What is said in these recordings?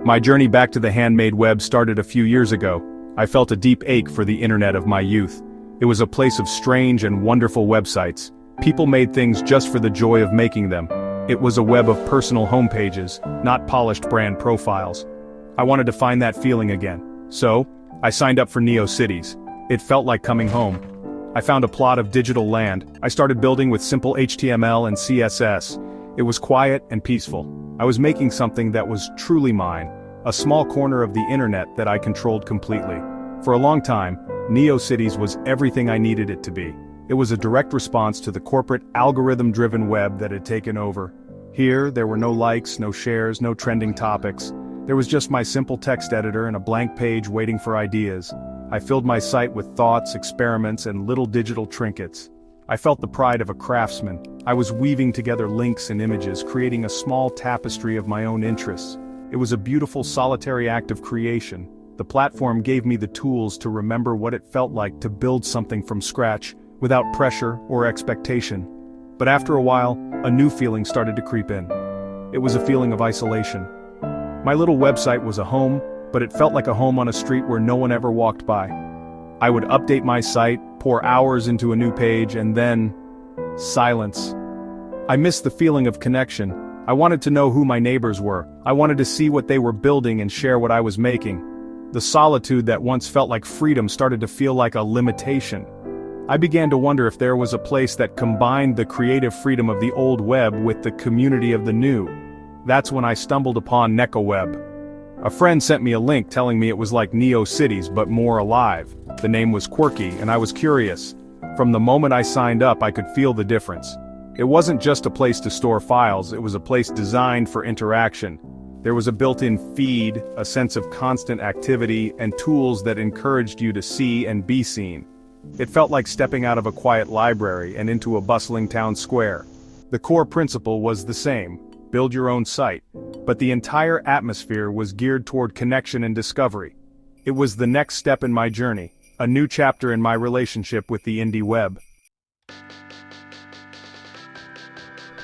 My journey back to the handmade web started a few years ago. I felt a deep ache for the internet of my youth. It was a place of strange and wonderful websites. People made things just for the joy of making them. It was a web of personal homepages, not polished brand profiles. I wanted to find that feeling again. So, I signed up for NeoCities. It felt like coming home. I found a plot of digital land. I started building with simple HTML and CSS. It was quiet and peaceful. I was making something that was truly mine, a small corner of the internet that I controlled completely. For a long time, NeoCities was everything I needed it to be. It was a direct response to the corporate algorithm-driven web that had taken over. Here, there were no likes, no shares, no trending topics. There was just my simple text editor and a blank page waiting for ideas. I filled my site with thoughts, experiments, and little digital trinkets. I felt the pride of a craftsman. I was weaving together links and images, creating a small tapestry of my own interests. It was a beautiful, solitary act of creation. The platform gave me the tools to remember what it felt like to build something from scratch, without pressure or expectation. But after a while, a new feeling started to creep in. It was a feeling of isolation. My little website was a home, but it felt like a home on a street where no one ever walked by. I would update my site, pour hours into a new page, and then silence. I missed the feeling of connection. I wanted to know who my neighbors were. I wanted to see what they were building and share what I was making. The solitude that once felt like freedom started to feel like a limitation. I began to wonder if there was a place that combined the creative freedom of the old web with the community of the new. That's when I stumbled upon Nekoweb. A friend sent me a link telling me it was like NeoCities but more alive. The name was quirky, and I was curious. From the moment I signed up, I could feel the difference. It wasn't just a place to store files, it was a place designed for interaction. There was a built-in feed, a sense of constant activity, and tools that encouraged you to see and be seen. It felt like stepping out of a quiet library and into a bustling town square. The core principle was the same: build your own site. But the entire atmosphere was geared toward connection and discovery. It was the next step in my journey, a new chapter in my relationship with the indie web.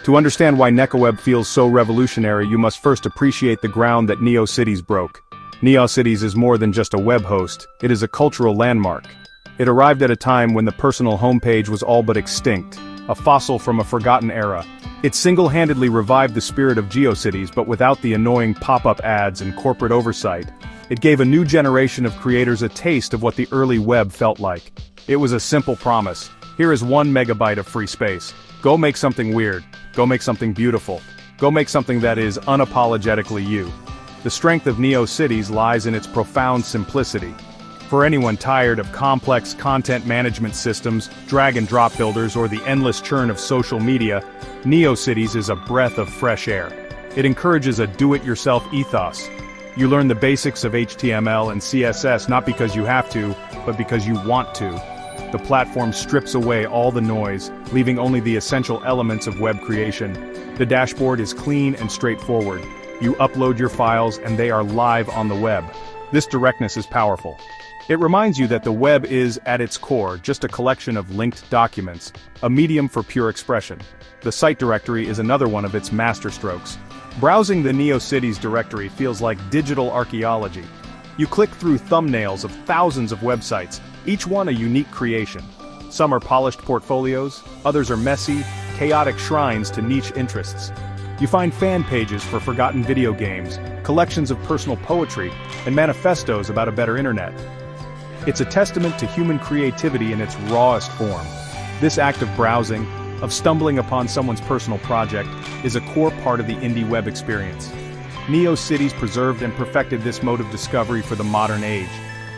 To understand why Nekoweb feels so revolutionary, you must first appreciate the ground that NeoCities broke. NeoCities is more than just a web host, it is a cultural landmark. It arrived at a time when the personal homepage was all but extinct, a fossil from a forgotten era. It single-handedly revived the spirit of GeoCities, but without the annoying pop-up ads and corporate oversight. It gave a new generation of creators a taste of what the early web felt like. It was a simple promise. Here is 1 megabyte of free space. Go make something weird. Go make something beautiful. Go make something that is unapologetically you. The strength of NeoCities lies in its profound simplicity. For anyone tired of complex content management systems, drag-and-drop builders, or the endless churn of social media, NeoCities is a breath of fresh air. It encourages a do-it-yourself ethos. You learn the basics of HTML and CSS not because you have to, but because you want to. The platform strips away all the noise, leaving only the essential elements of web creation. The dashboard is clean and straightforward. You upload your files and they are live on the web. This directness is powerful. It reminds you that the web is, at its core, just a collection of linked documents, a medium for pure expression. The site directory is another one of its masterstrokes. Browsing the NeoCities directory feels like digital archaeology. You click through thumbnails of thousands of websites, each one a unique creation. Some are polished portfolios, others are messy, chaotic shrines to niche interests. You find fan pages for forgotten video games, collections of personal poetry, and manifestos about a better internet. It's a testament to human creativity in its rawest form. This act of browsing, of stumbling upon someone's personal project, is a core part of the indie web experience. NeoCities preserved and perfected this mode of discovery for the modern age.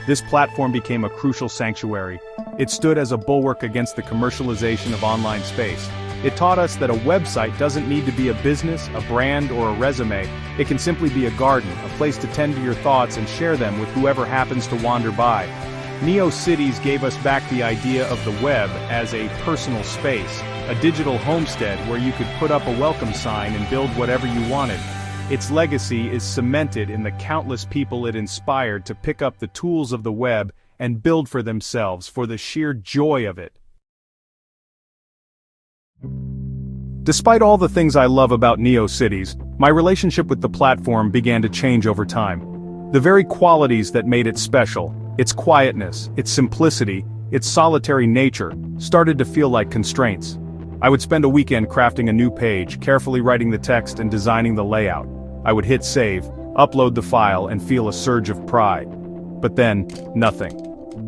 This platform became a crucial sanctuary. It stood as a bulwark against the commercialization of online space. It taught us that a website doesn't need to be a business, a brand, or a resume. It can simply be a garden, a place to tend to your thoughts and share them with whoever happens to wander by. NeoCities gave us back the idea of the web as a personal space, a digital homestead where you could put up a welcome sign and build whatever you wanted. Its legacy is cemented in the countless people it inspired to pick up the tools of the web and build for themselves for the sheer joy of it. Despite all the things I love about NeoCities, my relationship with the platform began to change over time. The very qualities that made it special, its quietness, its simplicity, its solitary nature, started to feel like constraints. I would spend a weekend crafting a new page, carefully writing the text and designing the layout. I would hit save, upload the file, and feel a surge of pride. But then, nothing.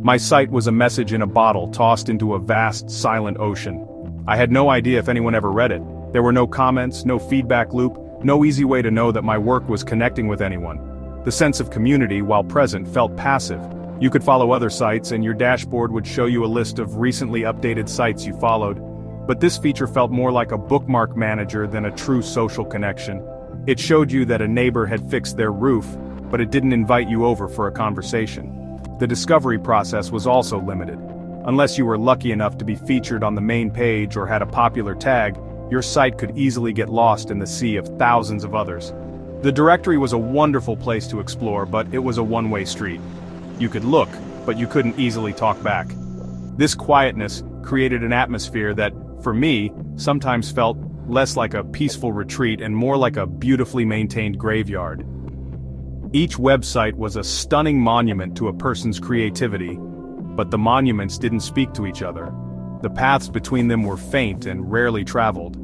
My site was a message in a bottle tossed into a vast, silent ocean. I had no idea if anyone ever read it. There were no comments, no feedback loop, no easy way to know that my work was connecting with anyone. The sense of community, while present, felt passive. You could follow other sites and your dashboard would show you a list of recently updated sites you followed. But this feature felt more like a bookmark manager than a true social connection. It showed you that a neighbor had fixed their roof, but it didn't invite you over for a conversation. The discovery process was also limited. Unless you were lucky enough to be featured on the main page or had a popular tag, your site could easily get lost in the sea of thousands of others. The directory was a wonderful place to explore, but it was a one-way street. You could look, but you couldn't easily talk back. This quietness created an atmosphere that, for me, sometimes felt less like a peaceful retreat and more like a beautifully maintained graveyard. Each website was a stunning monument to a person's creativity, but the monuments didn't speak to each other. The paths between them were faint and rarely traveled.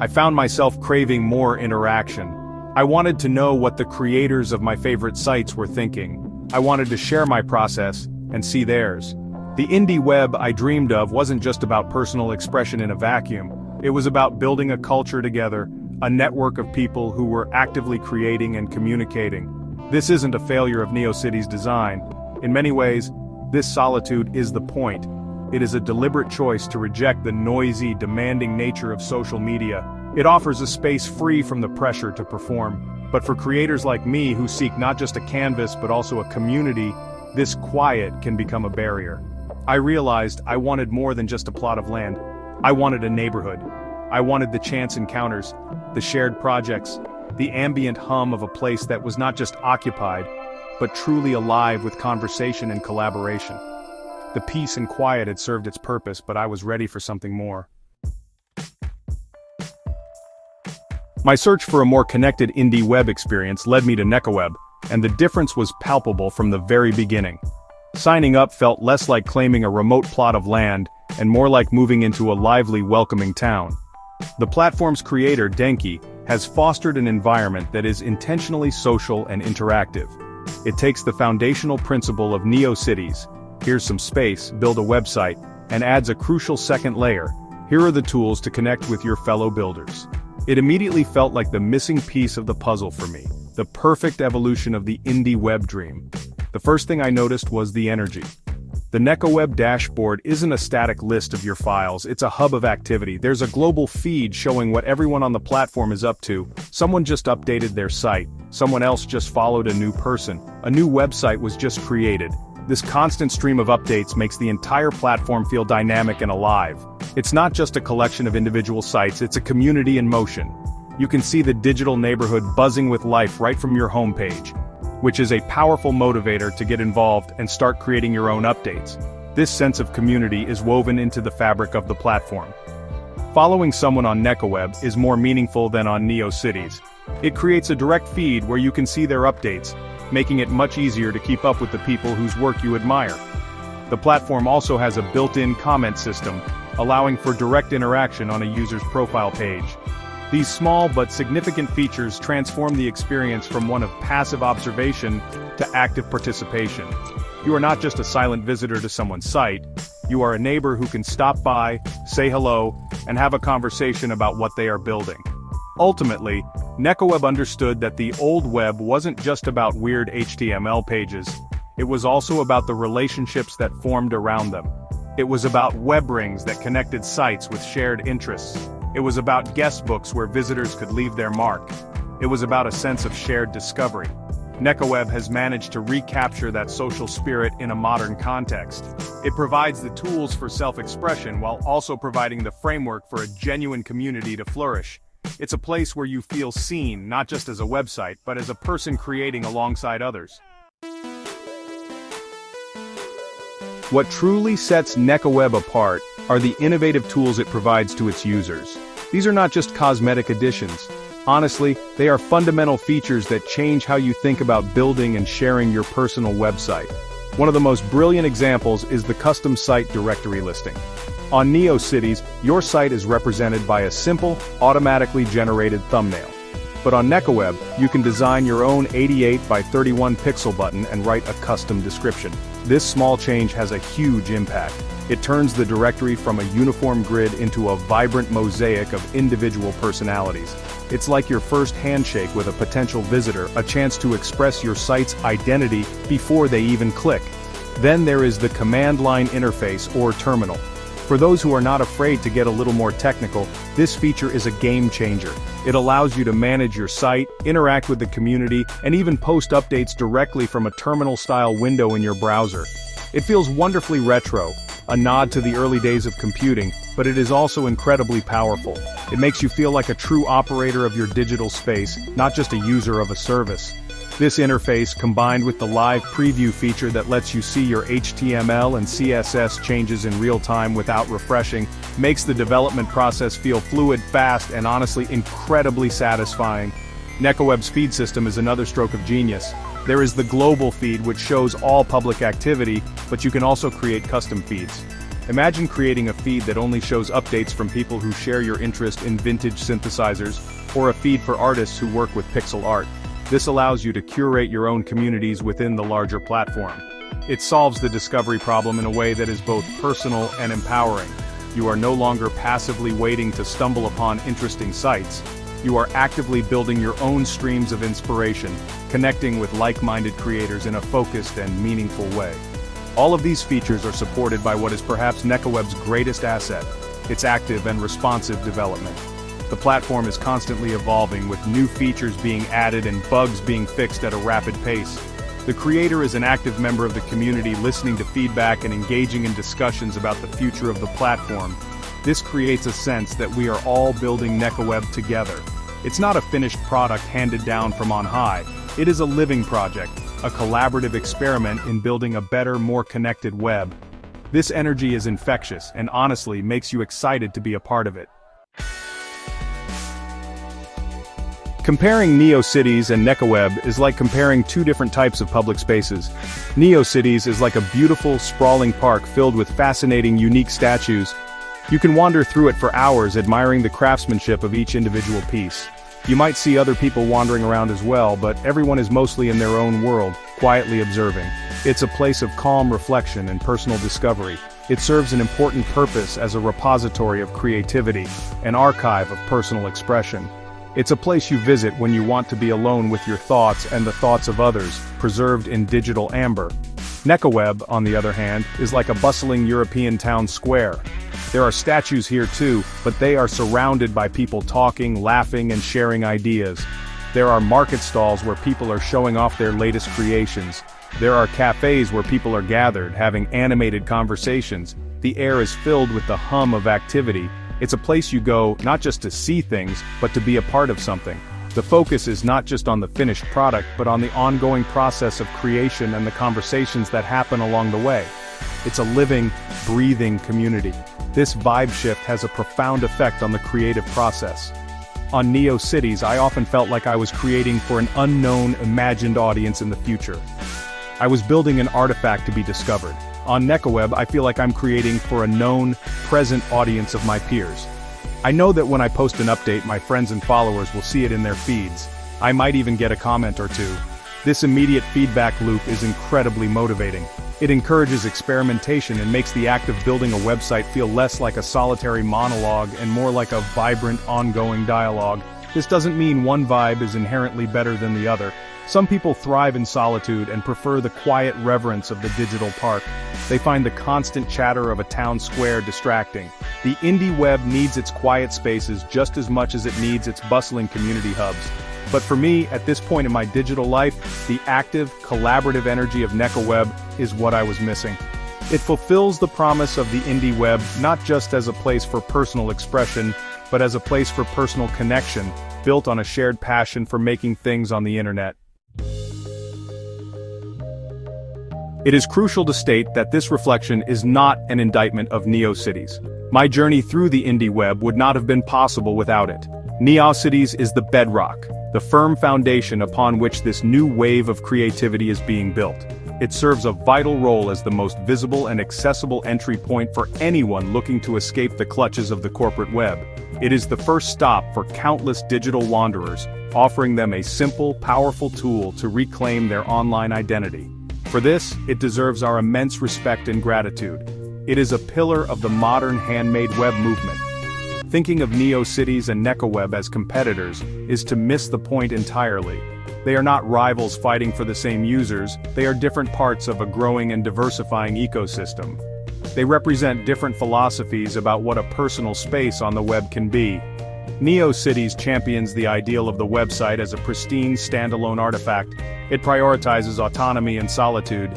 I found myself craving more interaction. I wanted to know what the creators of my favorite sites were thinking. I wanted to share my process and see theirs. The indie web I dreamed of wasn't just about personal expression in a vacuum. It was about building a culture together, a network of people who were actively creating and communicating. This isn't a failure of NeoCities' design. In many ways, this solitude is the point. It is a deliberate choice to reject the noisy, demanding nature of social media. It offers a space free from the pressure to perform. But for creators like me who seek not just a canvas but also a community, this quiet can become a barrier. I realized I wanted more than just a plot of land. I wanted a neighborhood. I wanted the chance encounters, the shared projects, the ambient hum of a place that was not just occupied, but truly alive with conversation and collaboration. The peace and quiet had served its purpose, but I was ready for something more. My search for a more connected indie web experience led me to Nekoweb, and the difference was palpable from the very beginning. Signing up felt less like claiming a remote plot of land, and more like moving into a lively, welcoming town. The platform's creator, Denki, has fostered an environment that is intentionally social and interactive. It takes the foundational principle of NeoCities, here's some space, build a website, and adds a crucial second layer, here are the tools to connect with your fellow builders. It immediately felt like the missing piece of the puzzle for me, the perfect evolution of the indie web dream. The first thing I noticed was the energy. The Nekoweb dashboard isn't a static list of your files, it's a hub of activity. There's a global feed showing what everyone on the platform is up to. Someone just updated their site, someone else just followed a new person, a new website was just created. This constant stream of updates makes the entire platform feel dynamic and alive. It's not just a collection of individual sites, it's a community in motion. You can see the digital neighborhood buzzing with life right from your homepage, which is a powerful motivator to get involved and start creating your own updates. This sense of community is woven into the fabric of the platform. Following someone on Nekoweb is more meaningful than on NeoCities. It creates a direct feed where you can see their updates, making it much easier to keep up with the people whose work you admire. The platform also has a built-in comment system, allowing for direct interaction on a user's profile page. These small but significant features transform the experience from one of passive observation to active participation. You are not just a silent visitor to someone's site, you are a neighbor who can stop by, say hello, and have a conversation about what they are building. Ultimately, Nekoweb understood that the old web wasn't just about weird HTML pages, it was also about the relationships that formed around them. It was about web rings that connected sites with shared interests. It was about guest books where visitors could leave their mark. It was about a sense of shared discovery. Nekoweb has managed to recapture that social spirit in a modern context. It provides the tools for self-expression while also providing the framework for a genuine community to flourish. It's a place where you feel seen, not just as a website, but as a person creating alongside others. What truly sets Nekoweb apart are the innovative tools it provides to its users. These are not just cosmetic additions. Honestly, they are fundamental features that change how you think about building and sharing your personal website. One of the most brilliant examples is the custom site directory listing. On NeoCities, your site is represented by a simple, automatically generated thumbnail. But on Nekoweb, you can design your own 88 by 31 pixel button and write a custom description. This small change has a huge impact. It turns the directory from a uniform grid into a vibrant mosaic of individual personalities. It's like your first handshake with a potential visitor, a chance to express your site's identity before they even click. Then there is the command line interface or terminal. For those who are not afraid to get a little more technical, this feature is a game changer. It allows you to manage your site, interact with the community, and even post updates directly from a terminal-style window in your browser. It feels wonderfully retro, a nod to the early days of computing, but it is also incredibly powerful. It makes you feel like a true operator of your digital space, not just a user of a service. This interface, combined with the live preview feature that lets you see your HTML and CSS changes in real time without refreshing, makes the development process feel fluid, fast, and honestly incredibly satisfying. Nekoweb's feed system is another stroke of genius. There is the global feed, which shows all public activity, but you can also create custom feeds. Imagine creating a feed that only shows updates from people who share your interest in vintage synthesizers, or a feed for artists who work with pixel art. This allows you to curate your own communities within the larger platform. It solves the discovery problem in a way that is both personal and empowering. You are no longer passively waiting to stumble upon interesting sites. You are actively building your own streams of inspiration, connecting with like-minded creators in a focused and meaningful way. All of these features are supported by what is perhaps Nekoweb's greatest asset, its active and responsive development. The platform is constantly evolving, with new features being added and bugs being fixed at a rapid pace. The creator is an active member of the community, listening to feedback and engaging in discussions about the future of the platform. This creates a sense that we are all building Nekoweb together. It's not a finished product handed down from on high. It is a living project, a collaborative experiment in building a better, more connected web. This energy is infectious and honestly makes you excited to be a part of it. Comparing NeoCities and Nekoweb is like comparing two different types of public spaces. NeoCities is like a beautiful, sprawling park filled with fascinating, unique statues. You can wander through it for hours admiring the craftsmanship of each individual piece. You might see other people wandering around as well, but everyone is mostly in their own world, quietly observing. It's a place of calm reflection and personal discovery. It serves an important purpose as a repository of creativity, an archive of personal expression. It's a place you visit when you want to be alone with your thoughts and the thoughts of others, preserved in digital amber. Nekoweb, on the other hand, is like a bustling European town square. There are statues here too, but they are surrounded by people talking, laughing, and sharing ideas. There are market stalls where people are showing off their latest creations. There are cafes where people are gathered, having animated conversations. The air is filled with the hum of activity. It's a place you go, not just to see things, but to be a part of something. The focus is not just on the finished product, but on the ongoing process of creation and the conversations that happen along the way. It's a living, breathing community. This vibe shift has a profound effect on the creative process. On NeoCities, I often felt like I was creating for an unknown, imagined audience in the future. I was building an artifact to be discovered. On Nekoweb, I feel like I'm creating for a known, present audience of my peers. I know that when I post an update, my friends and followers will see it in their feeds. I might even get a comment or two. This immediate feedback loop is incredibly motivating. It encourages experimentation and makes the act of building a website feel less like a solitary monologue and more like a vibrant, ongoing dialogue. This doesn't mean one vibe is inherently better than the other. Some people thrive in solitude and prefer the quiet reverence of the digital park. They find the constant chatter of a town square distracting. The indie web needs its quiet spaces just as much as it needs its bustling community hubs. But for me, at this point in my digital life, the active, collaborative energy of Nekoweb is what I was missing. It fulfills the promise of the indie web not just as a place for personal expression, but as a place for personal connection, built on a shared passion for making things on the internet. It is crucial to state that this reflection is not an indictment of NeoCities. My journey through the indie web would not have been possible without it. NeoCities is the bedrock, the firm foundation upon which this new wave of creativity is being built. It serves a vital role as the most visible and accessible entry point for anyone looking to escape the clutches of the corporate web. It is the first stop for countless digital wanderers, offering them a simple, powerful tool to reclaim their online identity. For this, it deserves our immense respect and gratitude. It is a pillar of the modern handmade web movement. Thinking of NeoCities and Nekoweb as competitors is to miss the point entirely. They are not rivals fighting for the same users, they are different parts of a growing and diversifying ecosystem. They represent different philosophies about what a personal space on the web can be. NeoCities champions the ideal of the website as a pristine, standalone artifact. It prioritizes autonomy and solitude.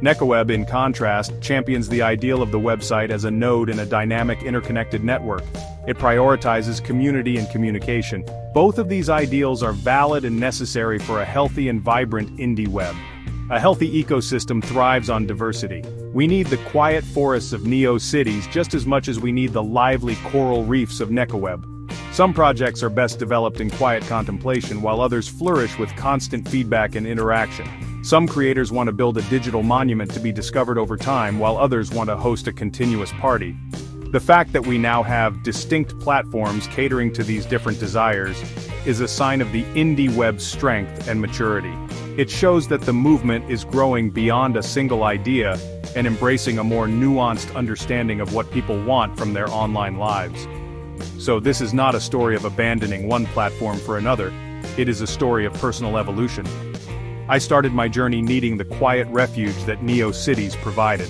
Nekoweb, in contrast, champions the ideal of the website as a node in a dynamic, interconnected network. It prioritizes community and communication. Both of these ideals are valid and necessary for a healthy and vibrant indie web. A healthy ecosystem thrives on diversity. We need the quiet forests of NeoCities just as much as we need the lively coral reefs of Nekoweb. Some projects are best developed in quiet contemplation while others flourish with constant feedback and interaction. Some creators want to build a digital monument to be discovered over time while others want to host a continuous party. The fact that we now have distinct platforms catering to these different desires is a sign of the indie web's strength and maturity. It shows that the movement is growing beyond a single idea and embracing a more nuanced understanding of what people want from their online lives. So this is not a story of abandoning one platform for another, it is a story of personal evolution. I started my journey needing the quiet refuge that NeoCities provided.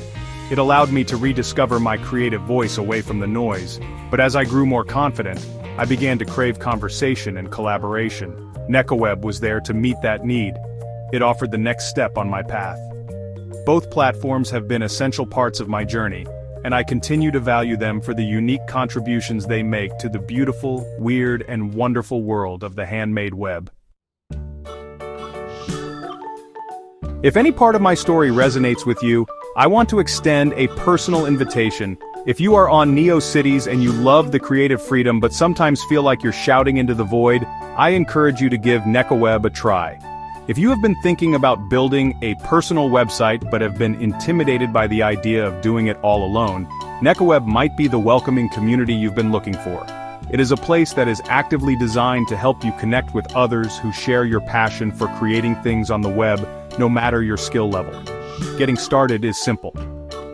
It allowed me to rediscover my creative voice away from the noise, but as I grew more confident, I began to crave conversation and collaboration. Nekoweb was there to meet that need. It offered the next step on my path. Both platforms have been essential parts of my journey, and I continue to value them for the unique contributions they make to the beautiful, weird, and wonderful world of the handmade web. If any part of my story resonates with you, I want to extend a personal invitation. If you are on NeoCities and you love the creative freedom but sometimes feel like you're shouting into the void, I encourage you to give Nekoweb a try. If you have been thinking about building a personal website but have been intimidated by the idea of doing it all alone, Nekoweb might be the welcoming community you've been looking for. It is a place that is actively designed to help you connect with others who share your passion for creating things on the web, no matter your skill level. Getting started is simple.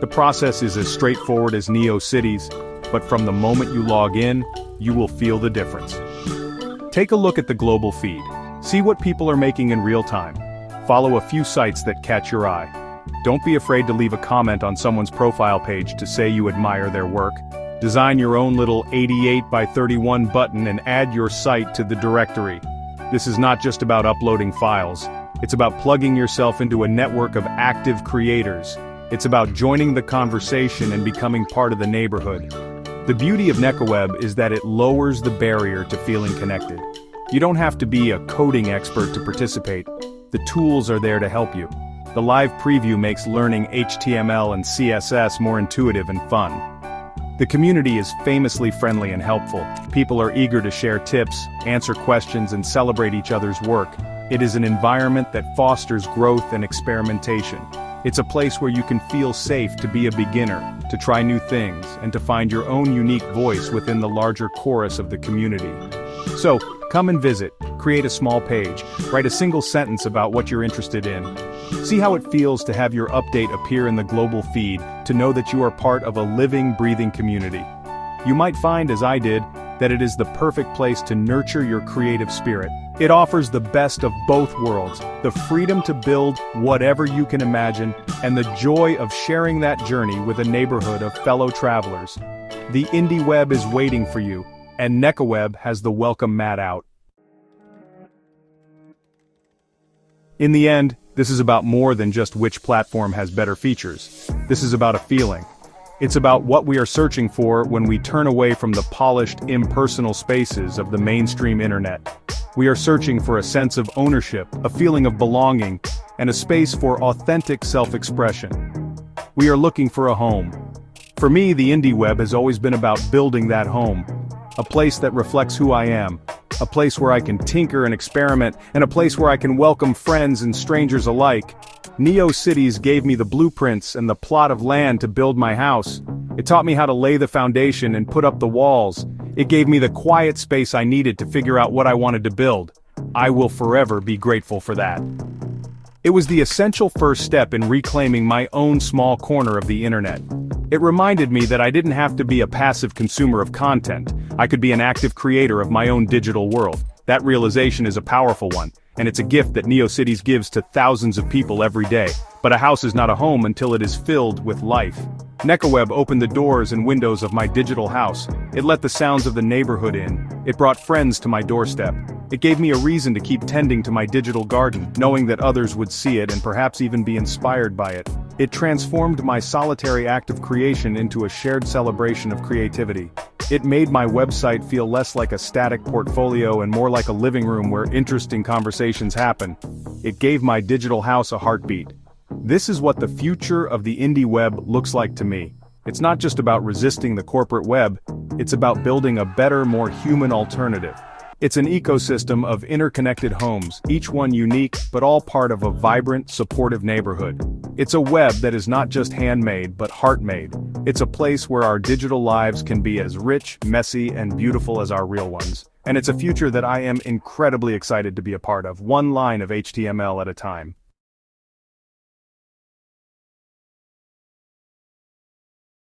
The process is as straightforward as NeoCities, but from the moment you log in, you will feel the difference. Take a look at the global feed. See what people are making in real time. Follow a few sites that catch your eye. Don't be afraid to leave a comment on someone's profile page to say you admire their work. Design your own little 88 by 31 button and add your site to the directory. This is not just about uploading files. It's about plugging yourself into a network of active creators. It's about joining the conversation and becoming part of the neighborhood. The beauty of Nekoweb is that it lowers the barrier to feeling connected. You don't have to be a coding expert to participate. The tools are there to help you. The live preview makes learning HTML and CSS more intuitive and fun. The community is famously friendly and helpful. People are eager to share tips, answer questions, and celebrate each other's work. It is an environment that fosters growth and experimentation. It's a place where you can feel safe to be a beginner, to try new things, and to find your own unique voice within the larger chorus of the community. So, come and visit, create a small page, write a single sentence about what you're interested in. See how it feels to have your update appear in the global feed, to know that you are part of a living, breathing community. You might find, as I did, that it is the perfect place to nurture your creative spirit. It offers the best of both worlds, the freedom to build whatever you can imagine, and the joy of sharing that journey with a neighborhood of fellow travelers. The indie web is waiting for you, and Nekoweb has the welcome mat out. In the end, this is about more than just which platform has better features. This is about a feeling. It's about what we are searching for when we turn away from the polished, impersonal spaces of the mainstream internet. We are searching for a sense of ownership, a feeling of belonging, and a space for authentic self-expression. We are looking for a home. For me, the indieweb has always been about building that home. A place that reflects who I am. A place where I can tinker and experiment, and a place where I can welcome friends and strangers alike. NeoCities gave me the blueprints and the plot of land to build my house. It taught me how to lay the foundation and put up the walls. It gave me the quiet space I needed to figure out what I wanted to build. I will forever be grateful for that. It was the essential first step in reclaiming my own small corner of the internet. It reminded me that I didn't have to be a passive consumer of content. I could be an active creator of my own digital world. That realization is a powerful one, and it's a gift that NeoCities gives to thousands of people every day. But a house is not a home until it is filled with life. Nekoweb opened the doors and windows of my digital house. It let the sounds of the neighborhood in. It brought friends to my doorstep. It gave me a reason to keep tending to my digital garden, knowing that others would see it and perhaps even be inspired by it. It transformed my solitary act of creation into a shared celebration of creativity. It made my website feel less like a static portfolio and more like a living room where interesting conversations happen. It gave my digital house a heartbeat. This is what the future of the indie web looks like to me. It's not just about resisting the corporate web, it's about building a better, more human alternative. It's an ecosystem of interconnected homes, each one unique, but all part of a vibrant, supportive neighborhood. It's a web that is not just handmade, but heart-made. It's a place where our digital lives can be as rich, messy, and beautiful as our real ones. And it's a future that I am incredibly excited to be a part of, one line of HTML at a time.